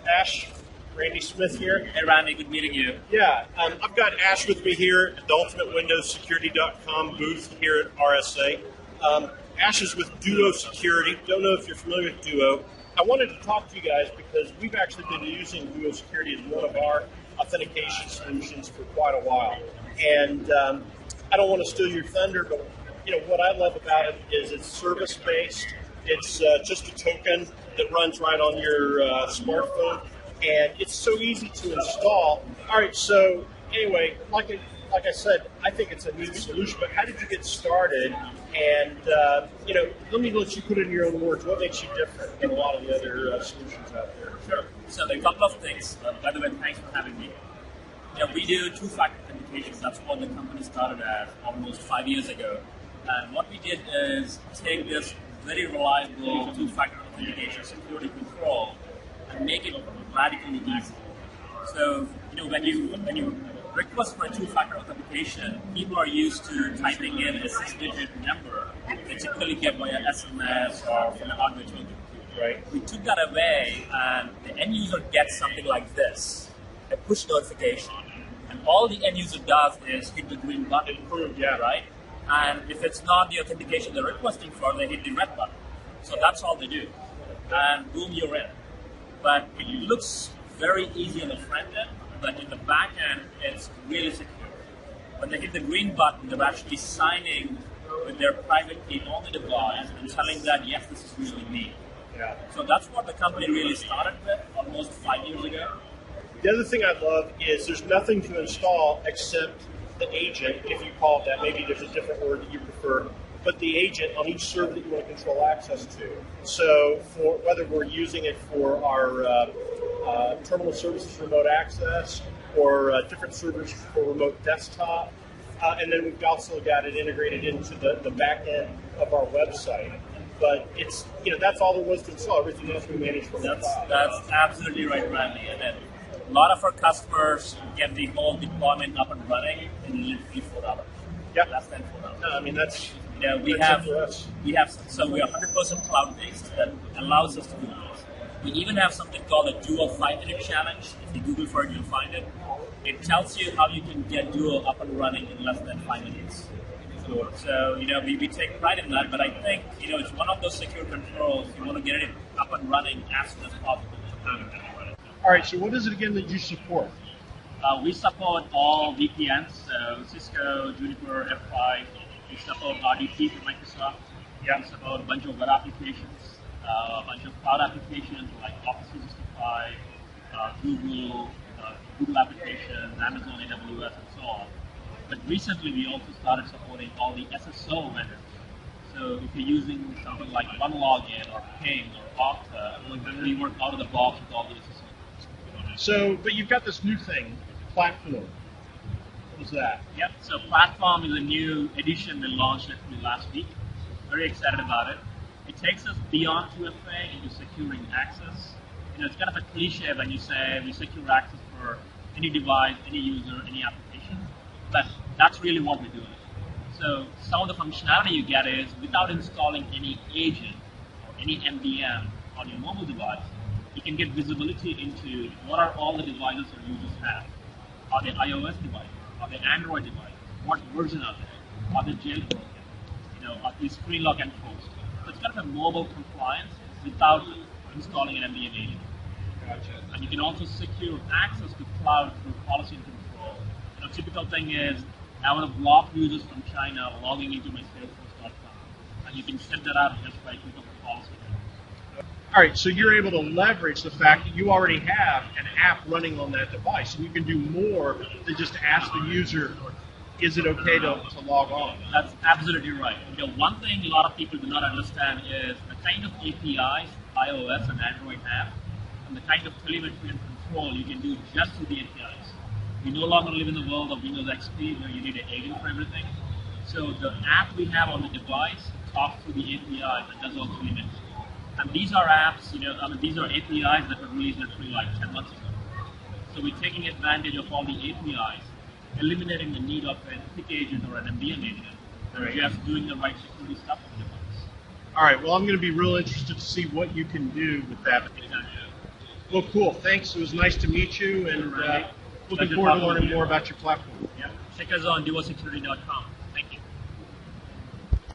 Ash, Randy Smith here. Hey Randy, good meeting you. Yeah, I've got Ash with me here at the UltimateWindowsSecurity.com booth here at RSA. Ash is with Duo Security. Don't know if you're familiar with Duo. I wanted to talk to you guys because we've actually been using Duo Security as one of our authentication solutions for quite a while. And I don't want to steal your thunder, but what I love about it is it's service-based. It's just a token that runs right on your smartphone, and it's so easy to install. All right, so anyway, like I said, I think it's a neat solution, but how did you get started? And, let me let you put it in your own words. What makes you different than a lot of the other solutions out there? Sure. So there are a couple of things. By the way, thanks for having me. We do two-factor authentication. That's what the company started at almost 5 years ago. And what we did is take this very reliable two-factor authentication security control and make it radically easy. So, when you request for a two-factor authentication, people are used to typing in a 6-digit number. They typically get via SMS or from a hardware token. Right. We took that away, and the end user gets something like this, a push notification. And all the end user does is hit the green button. Yeah. Right? And if it's not the authentication they're requesting for, they hit the red button. So that's all they do. And boom, you're in. But it looks very easy on the front end, but in the back end, it's really secure. When they hit the green button, they're actually signing with their private key on the device and telling that, yes, this is really me. Yeah. So that's what the company really started with almost 5 years ago. The other thing I love is there's nothing to install except the agent, if you call it that. Maybe there's a different word that you prefer, but the agent on each server that you want to control access to. So for whether we're using it for our terminal services remote access or different servers for remote desktop, and then we've also got it integrated into the back end of our website. But it's that's all there was to install. Everything else we manage from the cloud. That's absolutely right, Randy. And then a lot of our customers get the whole deployment up and running in literally 4 hours. Yeah, less than 4 hours. No, I mean that's we have 100% cloud based that allows us to do this. We even have something called a Duo 5-minute challenge. If you Google for it, you'll find it. It tells you how you can get Duo up and running in less than 5 minutes. So, we take pride in that, but I think, it's one of those secure controls. You want to get it up and running as soon as possible. All right, so what is it again that you support? We support all VPNs, so Cisco, Juniper, F5. We support RDP from Microsoft. Yeah. We support a bunch of web applications, a bunch of cloud applications like Office 365, Google applications, Amazon AWS, and so on. But recently, we also started supporting all the SSO vendors. So if you're using something like OneLogin or Ping or Okta, we work out of the box with all the SSO. So, but you've got this new thing, platform. What was that? Yep. So platform is a new edition we launched actually last week. Very excited about it. It takes us beyond 2FA into securing access. It's kind of a cliche when you say we secure access for any device, any user, any application. But that's really what we're doing. So some of the functionality you get is without installing any agent or any MDM on your mobile device, you can get visibility into what are all the devices your users have. Are they iOS devices? Are they Android devices? What version are they? Are they jailbroken? Are they screen lock and post? So it's kind of a mobile compliance without installing an MDM agent. Gotcha. And you can also secure access to cloud through policy and control. A typical thing is I want to block users from China logging into my Salesforce.com, and you can set that up just by clicking on the policy. All right, so you're able to leverage the fact that you already have an app running on that device, and you can do more than just ask the user, is it okay to log on? That's absolutely right. One thing a lot of people do not understand is the kind of APIs iOS and Android have, and the kind of telemetry and control you can do just through the APIs. We no longer live in the world of Windows XP where you need an agent for everything. So the app we have on the device talks to the APIs and does all telemetry. And these are apps, these are APIs that were released literally like 10 months ago. So we're taking advantage of all the APIs, eliminating the need of an ethic agent or an MDM agent, and just doing the right security stuff on the device. All right, well, I'm going to be real interested to see what you can do with that. Well, cool. Thanks. It was nice to meet you, and looking forward to learning more about your platform. Yeah. Check us on DuoSecurity.com.